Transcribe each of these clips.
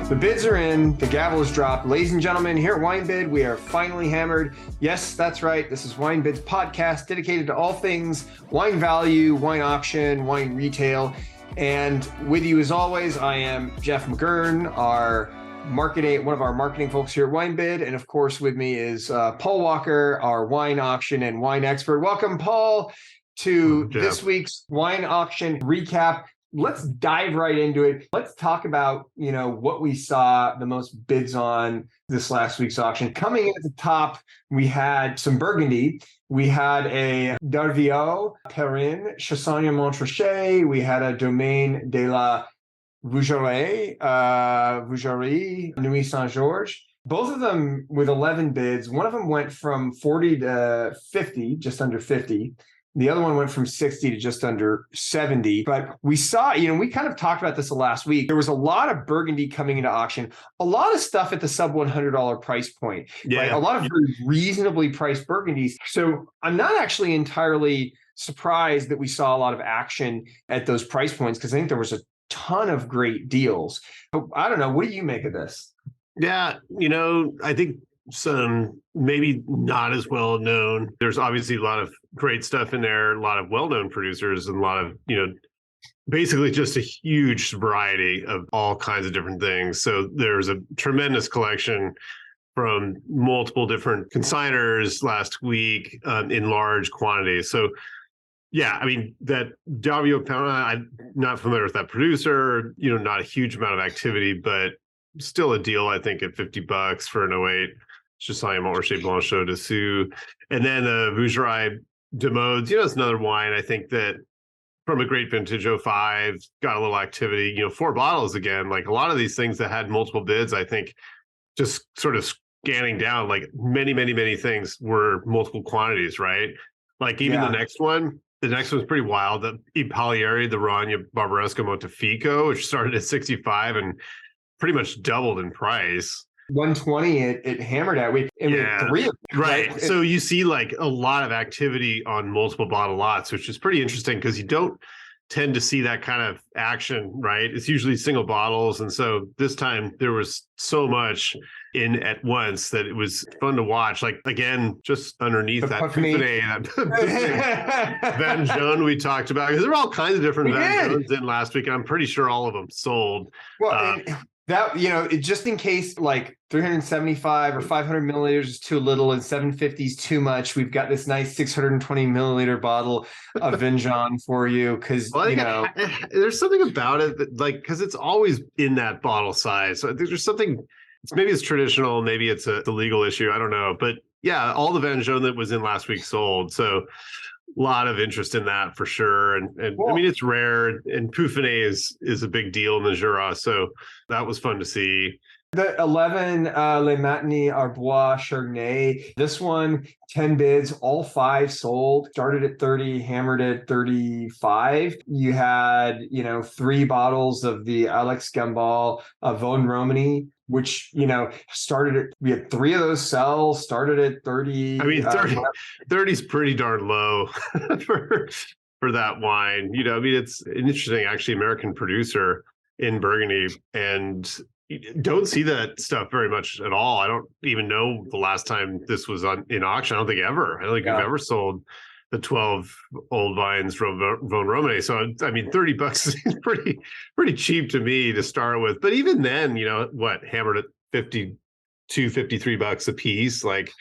The bids are in, the gavel is dropped. Ladies and gentlemen, here at WineBid, we are finally hammered. Yes, that's right. This is WineBid's podcast dedicated to all things wine value, wine auction, wine retail. And with you as always, I am Jeff McGurn, one of our marketing folks here at WineBid. And of course, with me is Paul Walker, our wine auction and wine expert. Welcome, Paul, to this week's wine auction recap. Let's dive right into it. Let's talk about, what we saw the most bids on this last week's auction. Coming in at the top, we had some Burgundy. We had a Darviot, Perrin, Chassagne-Montrachet. We had a Domaine de la Vougerie, Nuit Saint-Georges. Both of them with 11 bids. One of them went from 40 to 50, just under 50. The other one went from 60 to just under 70. But we saw, we kind of talked about this last week. There was a lot of Burgundy coming into auction, a lot of stuff at the sub $100 price point, right? A lot of very reasonably priced Burgundies. So I'm not actually entirely surprised that we saw a lot of action at those price points because I think there was a ton of great deals. But I don't know. What do you make of this? Yeah, I think some maybe not as well known. There's obviously a lot of great stuff in there, a lot of well-known producers, and a lot of, basically just a huge variety of all kinds of different things. So there's a tremendous collection from multiple different consigners last week in large quantities. So yeah, I mean, that Darviot, I'm not familiar with that producer, not a huge amount of activity, but still a deal, I think, at $50 for an 08. Chassagne-Montrachet Blanchot Dessous. And then Vougerie de Modes, it's another wine, I think, that from a great vintage 05, got a little activity, 4 bottles again. Like a lot of these things that had multiple bids, I think, just sort of scanning down, like many, many, many things were multiple quantities, right? Like even the next one's pretty wild. The Ipalieri, the Rogna Barbaresco Montefico, which started at 65 and pretty much doubled in price. 120 it hammered at. We had 3 of them. Right. So you see like a lot of activity on multiple bottle lots, which is pretty interesting because you don't tend to see that kind of action, right? It's usually single bottles. And so this time there was so much in at once that it was fun to watch. Like, again, just underneath that Piedmont, that Vin Jaune we talked about, because there were all kinds of different Vin Jaunes in last week, and I'm pretty sure all of them sold. Well, that, just in case like 375 or 500 milliliters is too little and 750 is too much, we've got this nice 620 milliliter bottle of Vin Jaune for you. Because, there's something about it that, like, because it's always in that bottle size. So there's something, maybe it's traditional, maybe it's a legal issue. I don't know. But yeah, all the Vin Jaune that was in last week sold. So a lot of interest in that for sure. And cool. I mean, it's rare, and Piedmont is a big deal in the Jura. So that was fun to see. The 11 Les Matinee Arbois Chardonnay, this one, 10 bids, all 5 sold, started at 30, hammered at 35. You had, 3 bottles of the Alex Gambal Vosne Romani, which, we had 3 of those sell, started at 30. I mean, 30 is pretty darn low for that wine. It's an interesting, actually, American producer in Burgundy, and don't see that stuff very much at all. I don't even know the last time this was in auction. I don't think we've ever sold the 12 old vines from Vosne Romani. So, I mean, $30 is pretty cheap to me to start with. But even then, hammered at $52, $53 a piece, like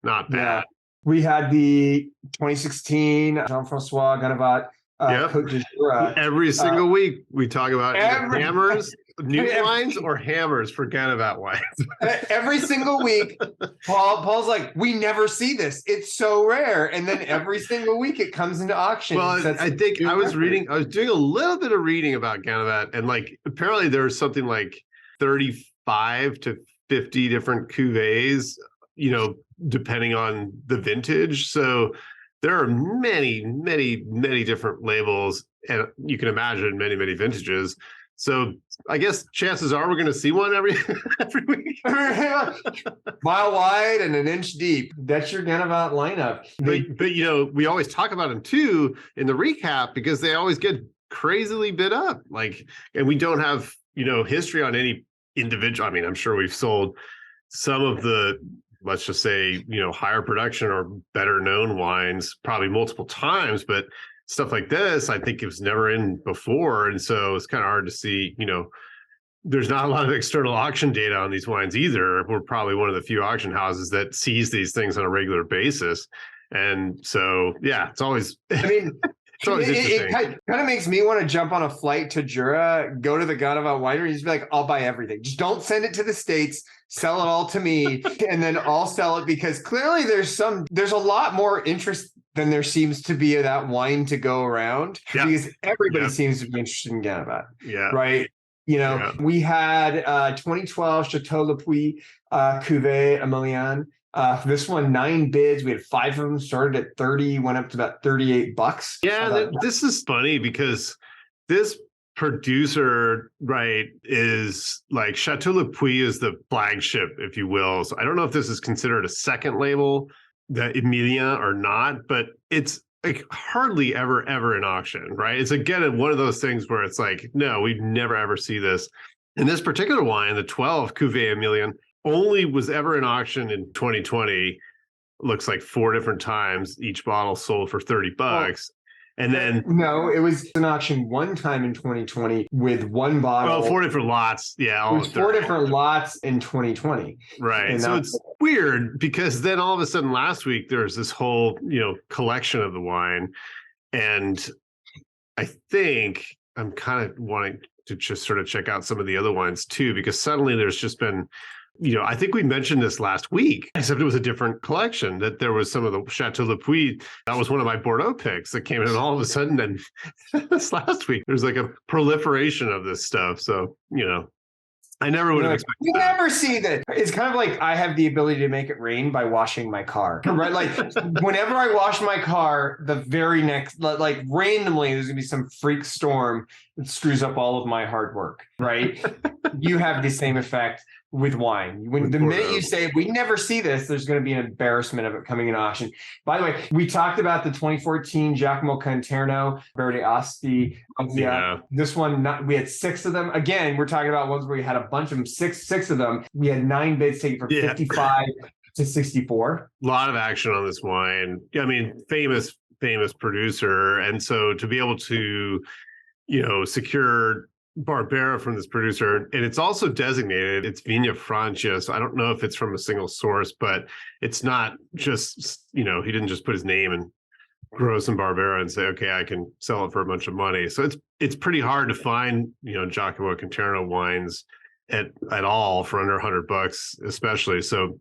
not bad. Yeah. We had the 2016 Jean-François Ganavat Côte de Jura. Every single week we talk about hammers, new wines, or hammers for Ganavat wines. Every single week, Paul's like, we never see this. It's so rare. And then every single week it comes into auction. Well, I think I was doing a little bit of reading about Ganavat, and like apparently there's something like 35 to 50 different cuvées, depending on the vintage. So there are many, many, many different labels, and you can imagine many, many vintages. So I guess chances are we're going to see one every week. Mile wide and an inch deep. That's your Ganavat lineup. But we always talk about them too in the recap because they always get crazily bid up. And we don't have history on any individual. I mean, I'm sure we've sold some of the, let's just say, higher production or better known wines probably multiple times, but stuff like this, I think it was never in before. And so it's kind of hard to see, there's not a lot of external auction data on these wines either. We're probably one of the few auction houses that sees these things on a regular basis. And so, yeah, it's always, I mean, it's always interesting. It kind of makes me want to jump on a flight to Jura, go to the Ganava winery, and just be like, I'll buy everything. Just don't send it to the States, sell it all to me, and then I'll sell it, because clearly there's a lot more interest than there seems to be of that wine to go around, because everybody seems to be interested in Ganava. Yeah. Right. We had 2012 Chateau Le Puy Cuvée Emilion. This one, 9 bids. We had 5 of them, started at 30, went up to about $38. Yeah, this is funny because this producer, right, is like Chateau Le Puy is the flagship, if you will. So I don't know if this is considered a second label, the Emilia, or not, but it's like hardly ever in auction, right? It's again one of those things where it's like, no, we'd never ever see this. And this particular wine, the 12 Cuvée Emilion, only was ever in auction in 2020. Looks like 4 different times. Each bottle sold for $30. And then it was an auction one time in 2020 with one bottle. 4 different lots. Yeah, it was 4 different lots in 2020. Right. And so it's weird because then all of a sudden last week there's this whole collection of the wine, and I think I'm kind of wanting to just sort of check out some of the other wines too, because suddenly there's just been. I think we mentioned this last week, except it was a different collection, that there was some of the Chateau Le Puy. That was one of my Bordeaux picks that came in, and all of a sudden, and this last week, there's like a proliferation of this stuff. So, I never would have expected You never see that. It's kind of like I have the ability to make it rain by washing my car, right? Like whenever I wash my car, the very next, like randomly, there's going to be some freak storm that screws up all of my hard work, right? You have the same effect with wine. When the minute you say we never see this, there's going to be an embarrassment of it coming in auction. By the way, we talked about the 2014 Giacomo Canterno Verde Asti. This one, we had 6 of them. Again, we're talking about ones where we had a bunch of them, six of them. We had 9 bids taken from 55 to 64. A lot of action on this wine. I mean, famous producer. And so to be able to, secure Barbera from this producer, and it's also designated, it's Vigna Francia, so I don't know if it's from a single source, but it's not just, he didn't just put his name and grow some Barbera and say, okay, I can sell it for a bunch of money. So it's pretty hard to find, Giacomo Canterno wines at all for under $100, especially. So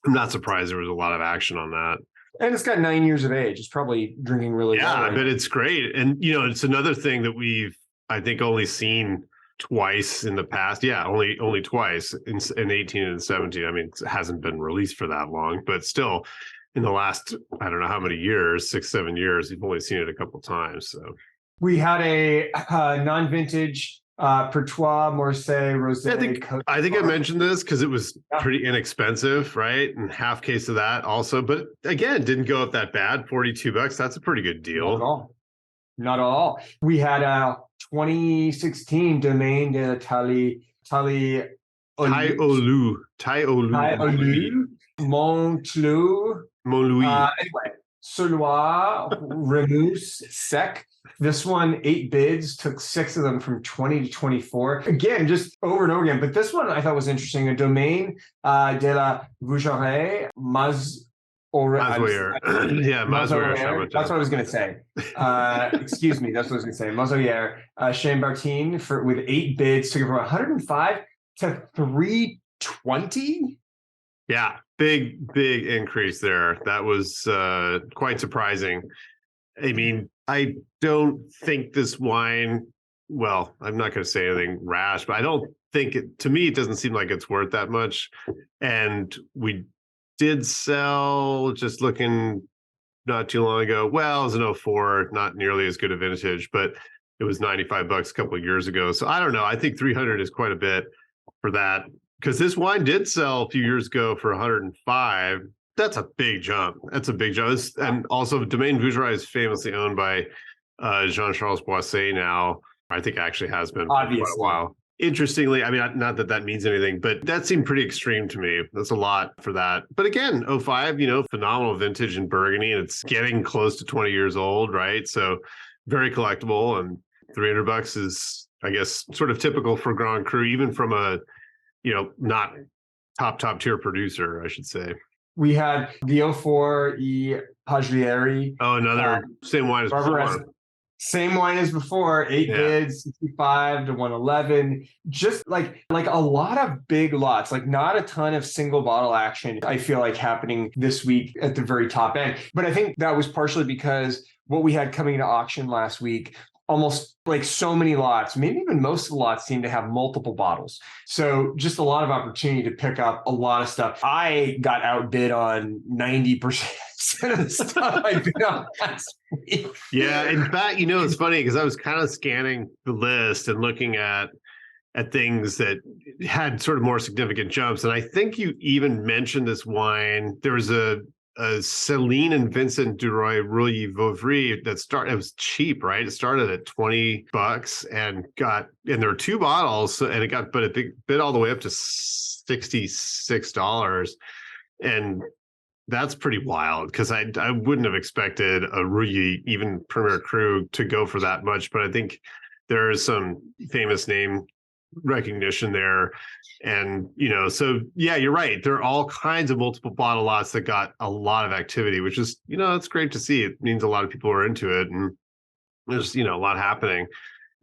I'm not surprised there was a lot of action on that. And it's got 9 years of age. It's probably drinking really well. Yeah, but it's great. And, it's another thing that we've, I think, only seen twice in the past. Yeah, only twice in 18 and 17. I mean, it hasn't been released for that long, but still in the last, I don't know how many years, 6-7 years, you've only seen it a couple of times. So we had a non-vintage Pertois Morset Rosé. I think I mentioned this because it was pretty inexpensive, right? And half case of that also, but again, didn't go up that bad. $42. That's a pretty good deal. Not at all. We had a 2016 Domaine de Tali Olu Montclou. Anyway, Solois Remous Sec. This one, 8 bids, took 6 of them from 20 to 24. Again, just over and over again. But this one I thought was interesting. A Domaine de la Vougerie Mazoyer. Yeah, Mazoyer. That's what I was going to say. Excuse me. That's what I was going to say. Mazoyer, Chambertin with 8 bids, took it from 105 to 320. Yeah, big increase there. That was quite surprising. I mean, I don't think this wine, well, I'm not going to say anything rash, but I don't think to me, it doesn't seem like it's worth that much. And we did sell, just looking not too long ago. Well, it was an 04, not nearly as good a vintage, but it was $95 a couple of years ago. So I don't know. I think 300 is quite a bit for that, because this wine did sell a few years ago for 105. That's a big jump. And also, Domaine Vougerie is famously owned by Jean-Charles Boisset now. I think actually has been for quite a while. interestingly, I mean, not that that means anything, but that seemed pretty extreme to me. That's a lot for that. But again, '05, phenomenal vintage in Burgundy, and it's getting close to 20 years old, right? So very collectible, and $300 is, I guess, sort of typical for Grand Cru, even from a, not top tier producer, I should say. We had the '04 E Pagliari. Oh, another same wine as before. Same wine as before, 8 bids, 65 to 111. Just like a lot of big lots, like not a ton of single bottle action, I feel like happening this week at the very top end. But I think that was partially because what we had coming to auction last week, almost like so many lots, maybe even most of the lots seem to have multiple bottles. So just a lot of opportunity to pick up a lot of stuff. I got outbid on 90% of the stuff I bid on last week. Yeah, in fact, it's funny because I was kind of scanning the list and looking at things that had sort of more significant jumps. And I think you even mentioned this wine. There was a Céline and Vincent Duroy Rouilly Vauvry that it was cheap, right? It started at $20 and there were 2 bottles, and but it bid all the way up to $66. And that's pretty wild, because I wouldn't have expected a Rouilly, even Premier Cru, to go for that much. But I think there is some famous name recognition there. And, so yeah, you're right. There are all kinds of multiple bottle lots that got a lot of activity, which is, it's great to see. It means a lot of people are into it, and there's, a lot happening.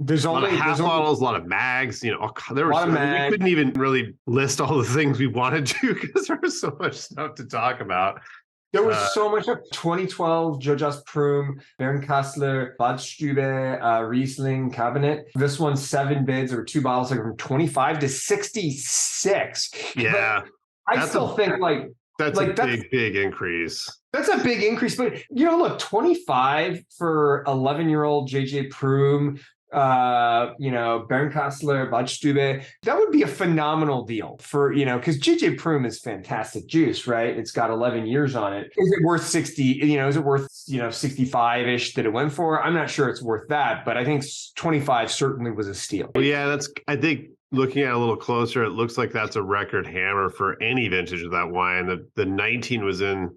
There's a lot of half bottles, a lot of mags, there was, we couldn't even really list all the things we wanted to, because there was so much stuff to talk about. There was so much of 2012 Jojas Prum, Bernkastler, Badstube, Riesling Cabinet. This one's 7 bids. There were 2 bottles, like from 25 to 66. Yeah. I still think that's a big increase. That's a big increase. But, look, 25 for 11-year-old JJ Prum, Bernkastler, Badstube, that would be a phenomenal deal for, because JJ Prum is fantastic juice, right? It's got 11 years on it. Is it worth 60? Is it worth, 65-ish that it went for? I'm not sure it's worth that, but I think 25 certainly was a steal. Well, yeah, I think looking at it a little closer, it looks like that's a record hammer for any vintage of that wine. The 19 was in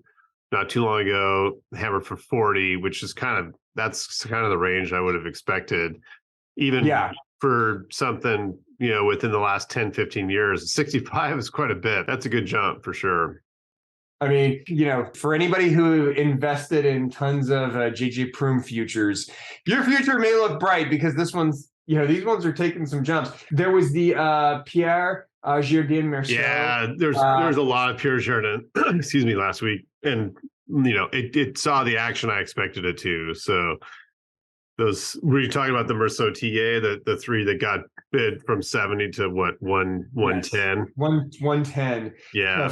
not too long ago, hammered for 40, which is that's kind of the range I would have expected. Even for something, within the last 10, 15 years, 65 is quite a bit. That's a good jump for sure. I mean, for anybody who invested in tons of JJ Prum futures, your future may look bright, because this one's, these ones are taking some jumps. There was the Pierre Girardin Merceau. Yeah, there's a lot of Pierre Girardin, excuse me, last week. And, it saw the action I expected it to. So were you talking about the Merceau Tillet, the 3 that got bid from 70 to what, 110? 110. Yeah.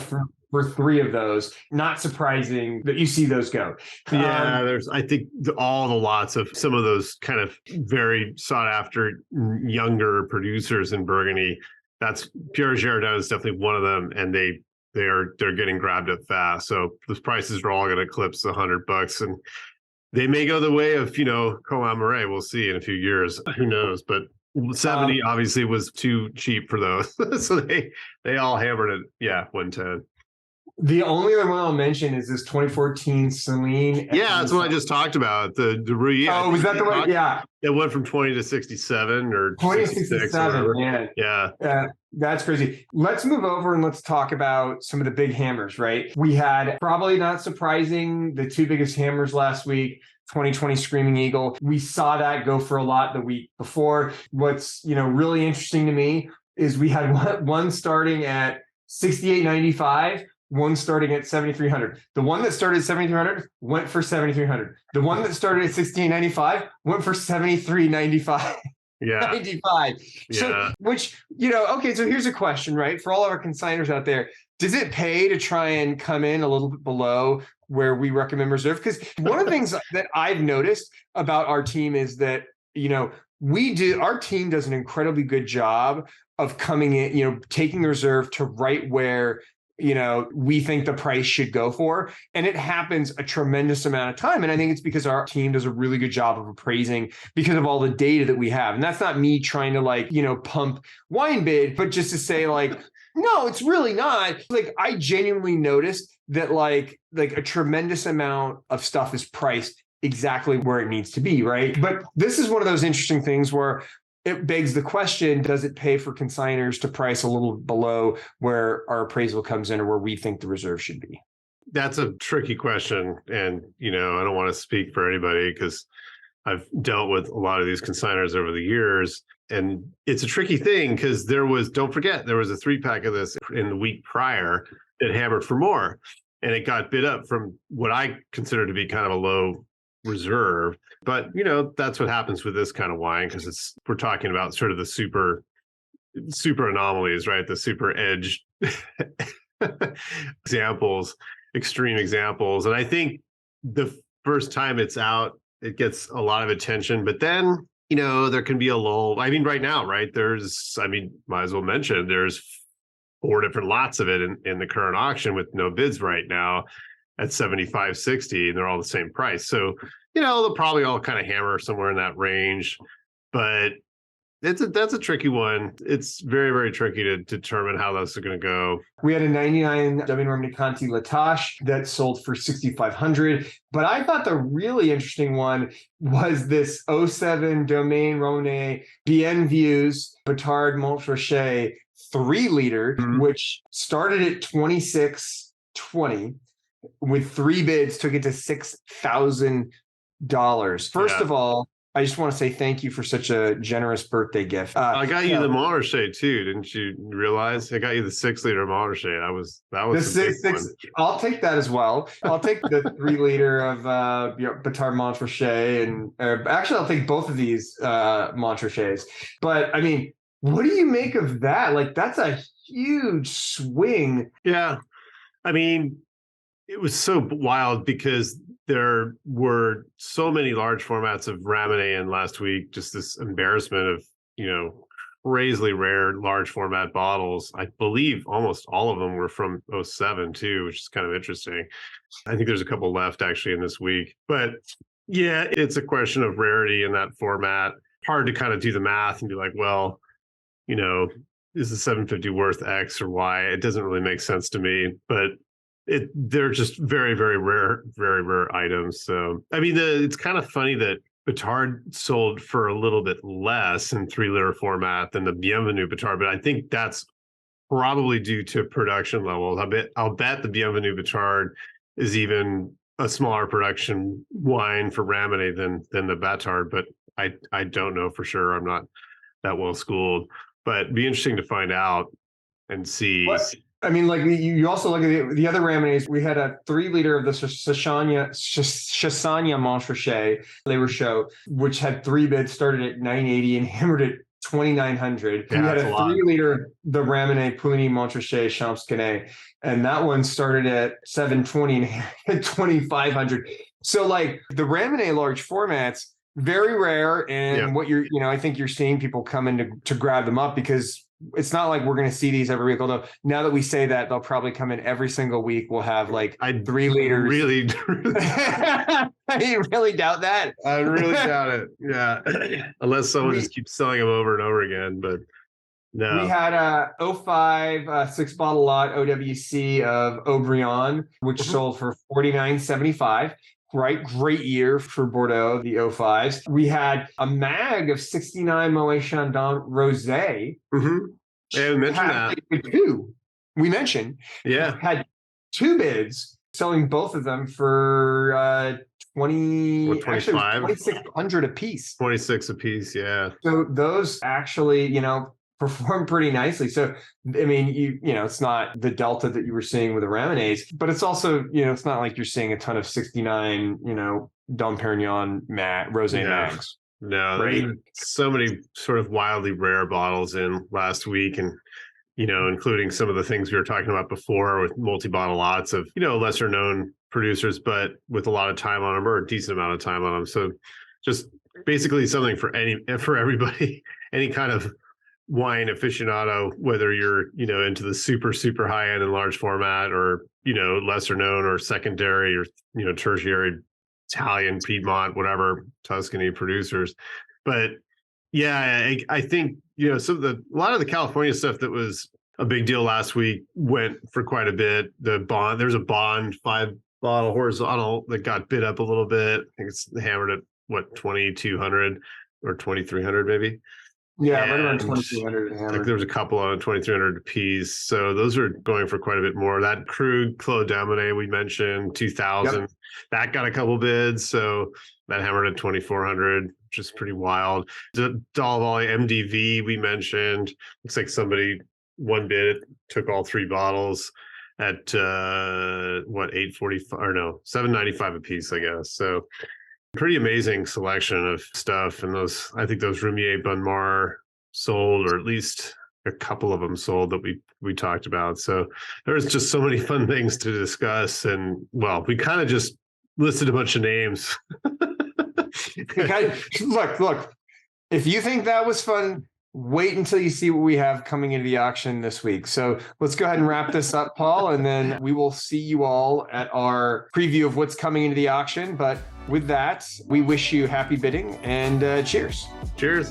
For 3 of those. Not surprising that you see those go. Yeah, I think all the lots of some of those kind of very sought after younger producers in Burgundy. That's Pierre Girardin is definitely one of them, and they're getting grabbed up fast. So the prices are all going to eclipse $100, and they may go the way of, Colin Murray. We'll see in a few years. Who knows? But 70 obviously was too cheap for those. So they all hammered it. Yeah, 110. The only other one I'll mention is this 2014 Céline. Yeah, that's what I just talked about. The Rouilly. Oh, was that the one? Yeah. It went from 20 to 67 or 20 to 67. Man. Yeah. That's crazy. Let's move over and let's talk about some of the big hammers, right? We had, probably not surprising, the 2 biggest hammers last week. 2020 Screaming Eagle. We saw that go for a lot the week before. What's, really interesting to me is we had one starting at $68.95. One starting at $7,300. The one that started at $7,300 went for $7,300. The one that started at $16.95 went for $73.95. Yeah. 95. So, which, okay, so here's a question, right? For all of our consigners out there, does it pay to try and come in a little bit below where we recommend reserve? Because one of the things that I've noticed about our team is that, our team does an incredibly good job of coming in, taking the reserve to right where we think the price should go for. And it happens a tremendous amount of time. And I think it's because our team does a really good job of appraising because of all the data that we have. And that's not me trying to pump WineBid, but just to say no, it's really not. I genuinely noticed that like a tremendous amount of stuff is priced exactly where it needs to be, right? But this is one of those interesting things where it begs the question, does it pay for consigners to price a little below where our appraisal comes in or where we think the reserve should be? That's a tricky question. And, I don't want to speak for anybody because I've dealt with a lot of these consigners over the years. And it's a tricky thing because don't forget, there was a 3-pack of this in the week prior that hammered for more. And it got bid up from what I consider to be kind of a low reserve. But, that's what happens with this kind of wine because we're talking about sort of the super anomalies, right? The super edge examples, extreme examples. And I think the first time it's out, it gets a lot of attention, but then, there can be a lull. I mean, right now, right? Might as well mention there's 4 different lots of it in the current auction with no bids right now at $75.60, and they're all the same price. So, they'll probably all kind of hammer somewhere in that range, but that's a tricky one. It's very, very tricky to determine how those are going to go. We had a 99 W. Conti Latache that sold for $6,500. But I thought the really interesting one was this 07 Domaine Rhône Bienviews Batard Montrachet 3-liter, which started at $26.20 with 3 bids, took it to $6,000. First of all, I just want to say thank you for such a generous birthday gift. I got you the Montrachet too, didn't you realize? I got you the 6-liter Montrachet. That was the six. I'll take that as well. I'll take the 3-liter of Batard Montrachet, and actually, I'll take both of these Montrachets. But I mean, what do you make of that? That's a huge swing. Yeah, I mean, it was so wild because there were so many large formats of Ramonet in last week, just this embarrassment of, crazily rare large format bottles. I believe almost all of them were from 07 too, which is kind of interesting. I think there's a couple left actually in this week. But yeah, it's a question of rarity in that format. Hard to kind of do the math and be like, well, is the 750 worth X or Y? It doesn't really make sense to me, but they're just very, very rare items. So, I mean, it's kind of funny that Batard sold for a little bit less in 3-liter format than the Bienvenue Batard, but I think that's probably due to production levels. I'll bet the Bienvenue Batard is even a smaller production wine for Ramonet than the Batard, but I don't know for sure. I'm not that well schooled, but it'd be interesting to find out and see. What? I mean, you also look at the other Ramonets. We had a 3-liter of the Chassagne Montrachet Labor Show, which had 3 bids, started at $980 and hammered at $2,900. Yeah, we had a 3-liter the Ramonet Pouligny Montrachet Champs Canet, and that one started at $720 and hammered at $2,500. So the Ramonet large formats, very rare, and what I think you're seeing people come in to grab them up because it's not like we're going to see these every week. Although now that we say that, they'll probably come in every single week. We'll have 3 liters. Really, you really doubt that? I really doubt it. Yeah, unless someone just keeps selling them over and over again. But no, we had a 05 6-bottle lot OWC of Aubryon, which sold for $49.75. Right, great year for Bordeaux, the 05s. We had a mag of 69 Moet Chandon Rosé. Yeah, we mentioned that. We mentioned. Yeah. Had 2 bids, selling both of them for 2,600 a piece. 26 a piece, yeah. So those actually, perform pretty nicely. So, I mean, it's not the delta that you were seeing with the Ramonets, but it's also, it's not like you're seeing a ton of 69, Dom Perignon Rosé mags. No, right? So many sort of wildly rare bottles in last week, and including some of the things we were talking about before with multi-bottle lots of lesser known producers, but with a lot of time on them or a decent amount of time on them. So just basically something for everybody, any kind of wine aficionado, whether you're, into the super, super high end and large format or, lesser known or secondary or, tertiary Italian, Piedmont, whatever, Tuscany producers. But yeah, I think, a lot of the California stuff that was a big deal last week went for quite a bit. There's a Bond 5-bottle horizontal that got bid up a little bit. I think it's hammered at what, 2,200 or 2,300 maybe. Yeah, right around 2,200 hammered. Like there was a couple on 2,300 a piece. So those are going for quite a bit more. That Krug Clos d'Amonet we mentioned, 2,000. Yep. That got a couple bids. So that hammered at 2,400, which is pretty wild. The Dal Valle MDV we mentioned. Looks like somebody one bid took all 3 bottles at 845 or no, 795 a piece, I guess. So pretty amazing selection of stuff. And I think those Roumier Bonmar sold, or at least a couple of them sold that we talked about. So there's just so many fun things to discuss. And well, we kind of just listed a bunch of names. Look, if you think that was fun, wait until you see what we have coming into the auction this week. So let's go ahead and wrap this up, Paul, and then we will see you all at our preview of what's coming into the auction. But with that, we wish you happy bidding and cheers. Cheers.